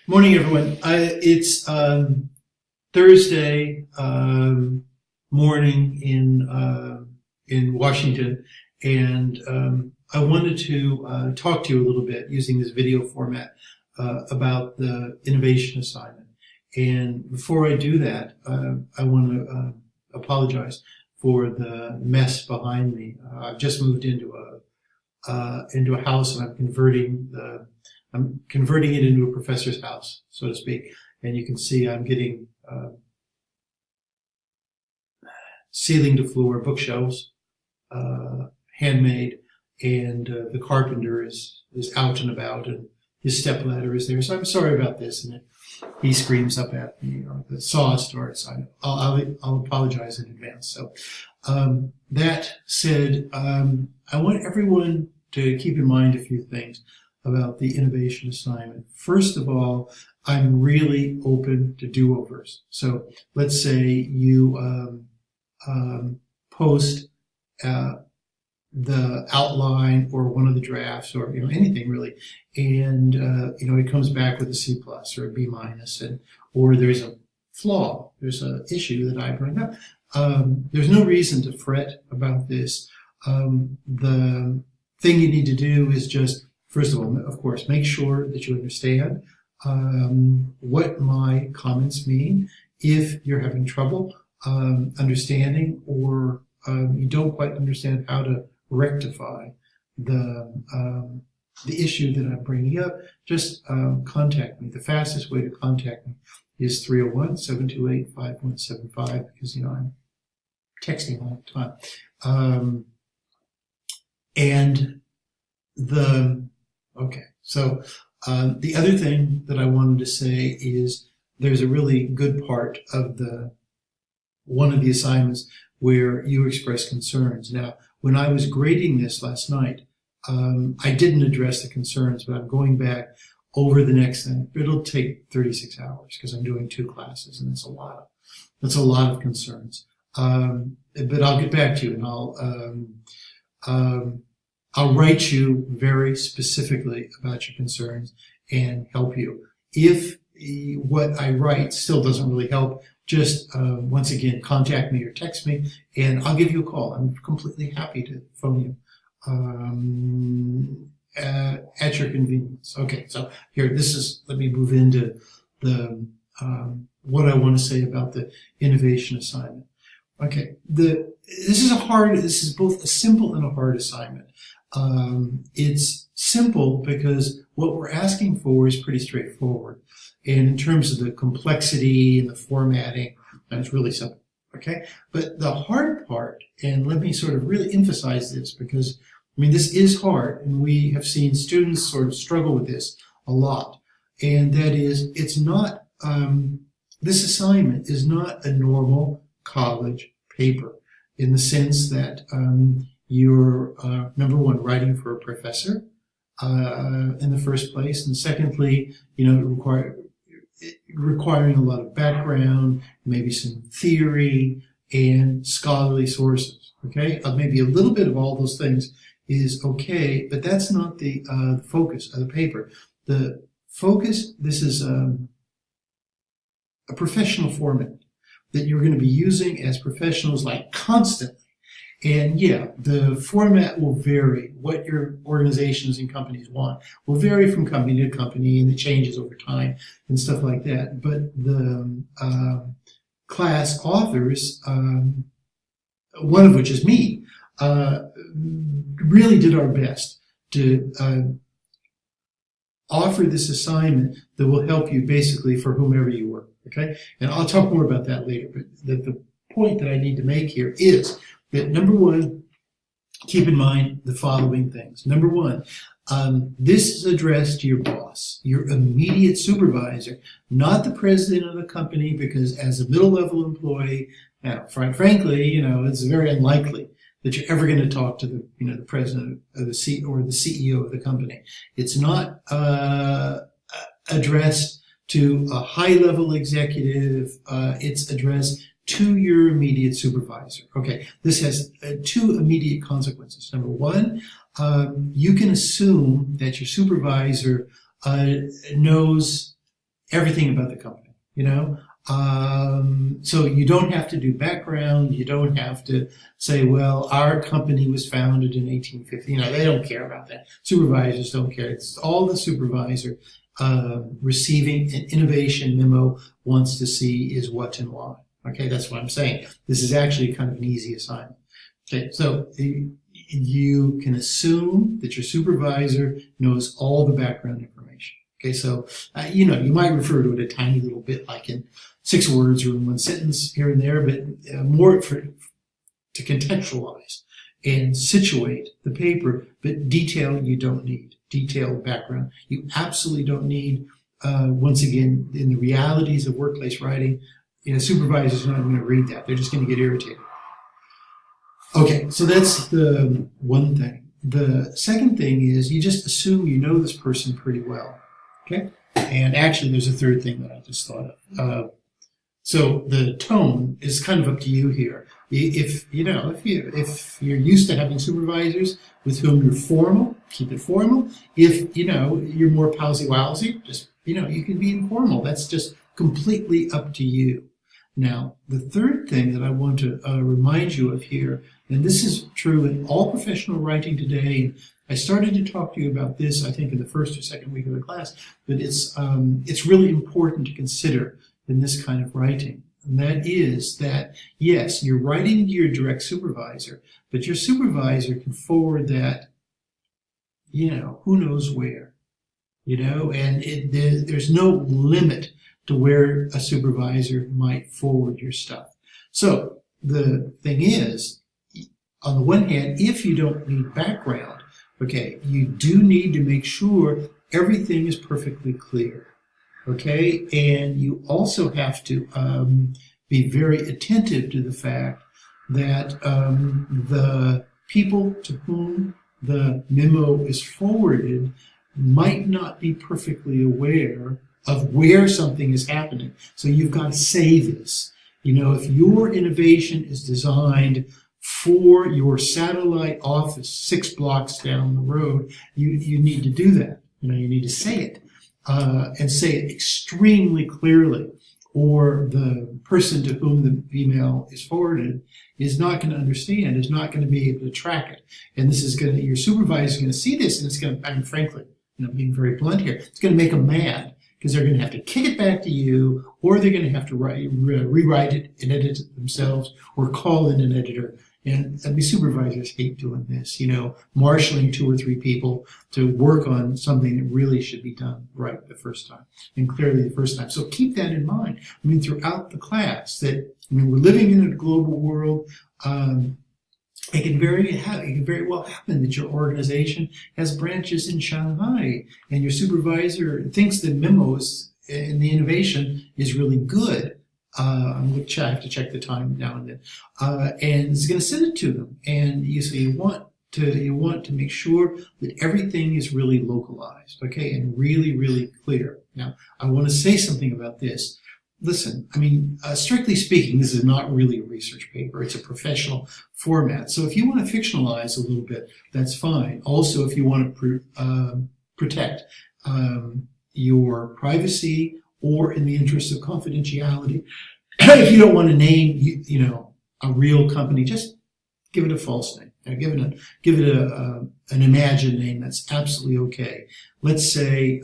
Morning, everyone. It's Thursday morning in Washington, and I wanted to talk to you a little bit using this video format about the innovation assignment. And before I do that, I want to apologize for the mess behind me. I've just moved into a house, and I'm converting it into a professor's house, so to speak. And you can see I'm getting ceiling to floor bookshelves, handmade, and the carpenter is out and about, and his stepladder is there. So I'm sorry about this. And he screams up at me, or the saw starts. I'll apologize in advance. So that said, I want everyone to keep in mind a few things about the innovation assignment. First of all, I'm really open to do-overs. So let's say you post the outline or one of the drafts, or anything really, and it comes back with a C+ or a B-, and or there's a flaw, there's an issue that I bring up. There's no reason to fret about this. The thing you need to do is just, first of all, of course, make sure that you understand what my comments mean. If you're having trouble understanding, or you don't quite understand how to rectify the issue that I'm bringing up, just contact me. The fastest way to contact me is 301-728-5175, because I'm texting all the time. The other thing that I wanted to say is there's a really good part of one of the assignments where you express concerns. Now, when I was grading this last night, I didn't address the concerns, but I'm going back over the next thing. It'll take 36 hours because I'm doing 2 classes, and that's a lot of concerns. But I'll get back to you, and I'll write you very specifically about your concerns and help you. If what I write still doesn't really help, just once again, contact me or text me, and I'll give you a call. I'm completely happy to phone you at your convenience. Okay, so here, let me move into the what I want to say about the innovation assignment. Okay, this is both a simple and a hard assignment. It's simple because what we're asking for is pretty straightforward. And in terms of the complexity and the formatting, it's really simple, okay? But the hard part, and let me sort of really emphasize this, because, this is hard, and we have seen students sort of struggle with this a lot. And that is, it's not, this assignment is not a normal college paper, in the sense that you're, number one, writing for a professor in the first place, and secondly, requiring a lot of background, maybe some theory and scholarly sources. Okay, maybe a little bit of all those things is okay, but that's not the focus of the paper. The focus, this is a professional format that you're going to be using as professionals, like, constantly. And yeah, the format will vary. What your organizations and companies want will vary from company to company, and it changes over time and stuff like that. But the class authors, one of which is me, really did our best to offer this assignment that will help you basically for whomever you work. Okay, and I'll talk more about that later. But the point that I need to make here is that, number one, keep in mind the following things. Number one, this is addressed to your boss, your immediate supervisor, not the president of the company, because as a middle-level employee, frankly, it's very unlikely that you're ever going to talk to the president of the CEO of the company. It's not addressed to a high-level executive. It's addressed to your immediate supervisor. Okay, this has 2 immediate consequences. Number one, you can assume that your supervisor knows everything about the company, So you don't have to do background. You don't have to say, well, our company was founded in 1850. They don't care about that. Supervisors don't care. It's all the supervisor receiving an innovation memo wants to see is what and why. Okay, that's what I'm saying. This is actually kind of an easy assignment. Okay, so you can assume that your supervisor knows all the background information. Okay, so, you might refer to it a tiny little bit, like in 6 words or in 1 sentence here and there, but more to contextualize and situate the paper, but detail you don't need. Detailed background you absolutely don't need. Once again, in the realities of workplace writing, supervisors are not going to read that. They're just going to get irritated. Okay, so that's the one thing. The second thing is you just assume you know this person pretty well. Okay, and actually there's a third thing that I just thought of. So the tone is kind of up to you here. If you're used to having supervisors with whom you're formal, keep it formal. If you're more palsy-walsy, just you can be informal. That's just completely up to you. Now, the third thing that I want to remind you of here, and this is true in all professional writing today. I started to talk to you about this, I think, in the first or second week of the class, but it's really important to consider in this kind of writing. And that is that, yes, you're writing to your direct supervisor, but your supervisor can forward that, who knows where, and there's no limit to where a supervisor might forward your stuff. So the thing is, on the one hand, if you don't need background, okay, you do need to make sure everything is perfectly clear. Okay, and you also have to be very attentive to the fact that the people to whom the memo is forwarded might not be perfectly aware of where something is happening. So you've got to say this. If your innovation is designed for your satellite office 6 blocks down the road, you need to do that. You need to say it. And say it extremely clearly, or the person to whom the email is forwarded is not going to understand, is not going to be able to track it. And this is your supervisor is going to see this, and it's going to, frankly, being very blunt here, it's going to make them mad, because they're going to have to kick it back to you, or they're going to have to rewrite it and edit it themselves, or call in an editor. And supervisors hate doing this, marshaling 2 or 3 people to work on something that really should be done right the first time, and clearly the first time. So keep that in mind. Throughout the class, that we're living in a global world. It can very well happen that your organization has branches in Shanghai, and your supervisor thinks the memos and the innovation is really good. I have to check the time now and then, and it's going to send it to them. And you want to make sure that everything is really localized, okay, and really, really clear. Now, I want to say something about this. Listen, strictly speaking, this is not really a research paper. It's a professional format. So if you want to fictionalize a little bit, that's fine. Also, if you want to protect your privacy, or in the interest of confidentiality, if you don't want to name, a real company, just give it a false name. Give it an imagined name. That's absolutely okay. Let's say,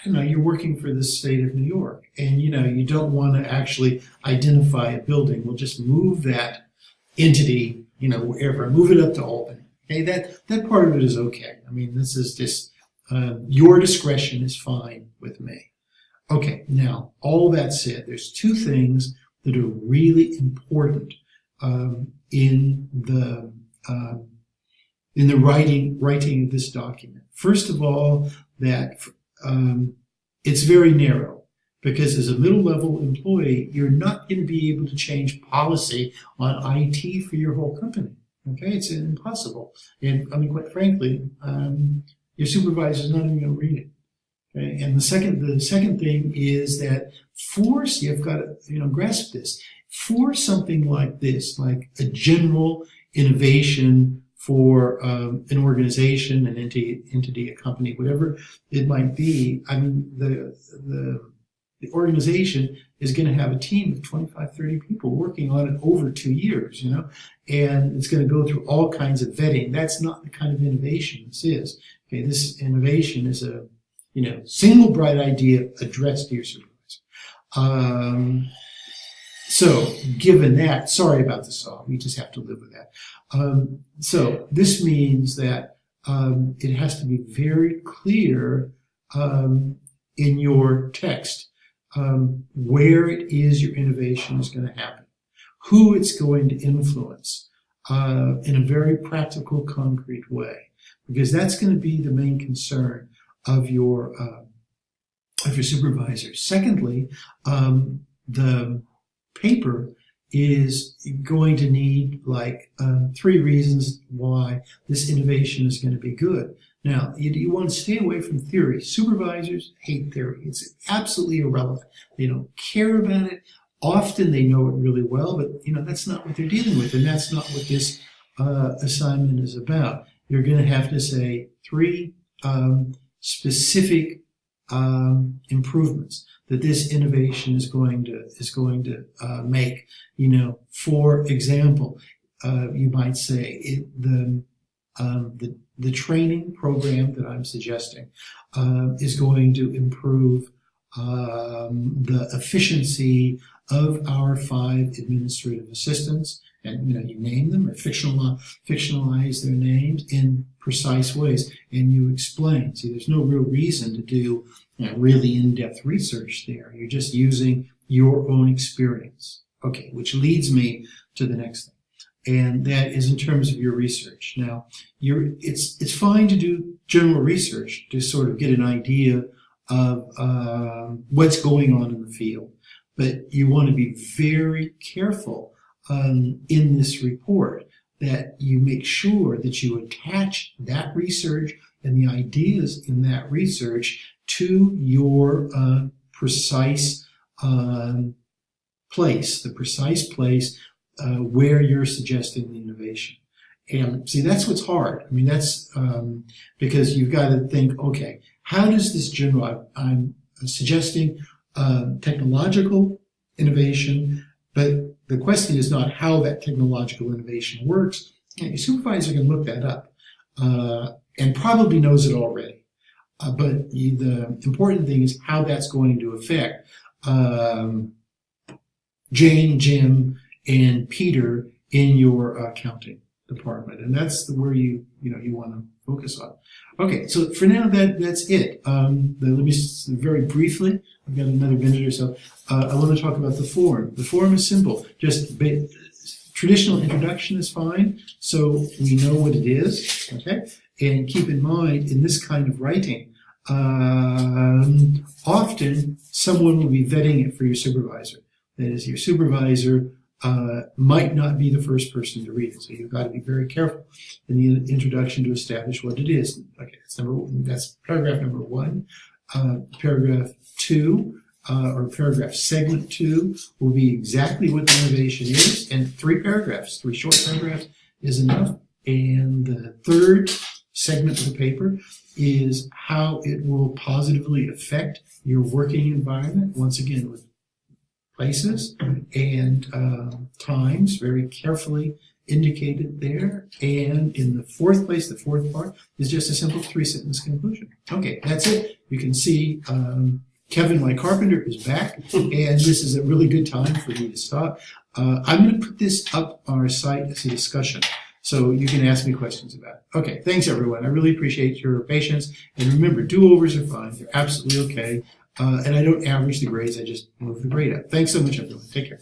you're working for the state of New York, and you don't want to actually identify a building. We'll just move that entity, wherever, move it up to Albany. Okay, that part of it is okay. This is just your discretion is fine with me. Okay, now all that said, there's 2 things that are really important in the writing of this document. First of all, that it's very narrow, because as a middle-level employee, you're not going to be able to change policy on IT for your whole company. Okay, it's impossible. And quite frankly, your supervisor is not even going to read it. Okay, and the second thing is that you've got to grasp this. For something like this, like a general innovation for an organization, an entity, a company, whatever it might be. I mean, the organization is going to have a team of 25, 30 people working on it over 2 years, you know, and it's going to go through all kinds of vetting. That's not the kind of innovation this is. Okay, this innovation is a, you know, single bright idea addressed to your supervisor. So given that, sorry about the saw, we just have to live with that. So this means that it has to be very clear in your text where it is your innovation is going to happen, who it's going to influence in a very practical, concrete way, because that's going to be the main concern of your supervisor. Secondly, the paper is going to need like 3 reasons why this innovation is going to be good. Now, you want to stay away from theory. Supervisors hate theory. It's absolutely irrelevant. They don't care about it. Often they know it really well, but you know that's not what they're dealing with, and that's not what this assignment is about. You're going to have to say 3 specific improvements that this innovation is going to make. You know, for example, you might say the training program that I'm suggesting is going to improve the efficiency of our 5 administrative assistants, and you know, you name them or fictionalize their names in precise ways, and you explain. See, there's no real reason to do really in-depth research there. You're just using your own experience. Okay, which leads me to the next thing, and that is in terms of your research. Now, it's fine to do general research to sort of get an idea of what's going on in the field, but you want to be very careful in this report that you make sure that you attach that research and the ideas in that research to your precise place, the precise place where you're suggesting the innovation. And see, that's what's hard. I mean, that's because you've got to think, okay, how does this general, I'm suggesting technological innovation, but the question is not how that technological innovation works. Your supervisor can look that up and probably knows it already. But the important thing is how that's going to affect Jane, Jim, and Peter in your accounting department, and that's where you want to focus on. Okay, so for now that's it. Let me very briefly. I've got another minute or so. I want to talk about the form. The form is simple. Just traditional introduction is fine, so we know what it is. Okay, and keep in mind in this kind of writing, often someone will be vetting it for your supervisor. That is, your supervisor might not be the first person to read it, so you've got to be very careful in the introduction to establish what it is. Okay, that's paragraph number 1. Paragraph 2, or paragraph segment 2, will be exactly what the innovation is, and 3 paragraphs, 3 short paragraphs is enough. And the 3rd segment of the paper is how it will positively affect your working environment, once again with places and times very carefully indicated there. And in the 4th place, the 4th part, is just a simple 3-sentence conclusion. Okay, that's it. You can see Kevin, my carpenter, is back, and this is a really good time for me to stop. I'm going to put this up on our site as a discussion, so you can ask me questions about it. Okay, thanks everyone. I really appreciate your patience. And remember, do-overs are fine. They're absolutely okay. And I don't average the grades. I just move the grade up. Thanks so much, everyone. Take care.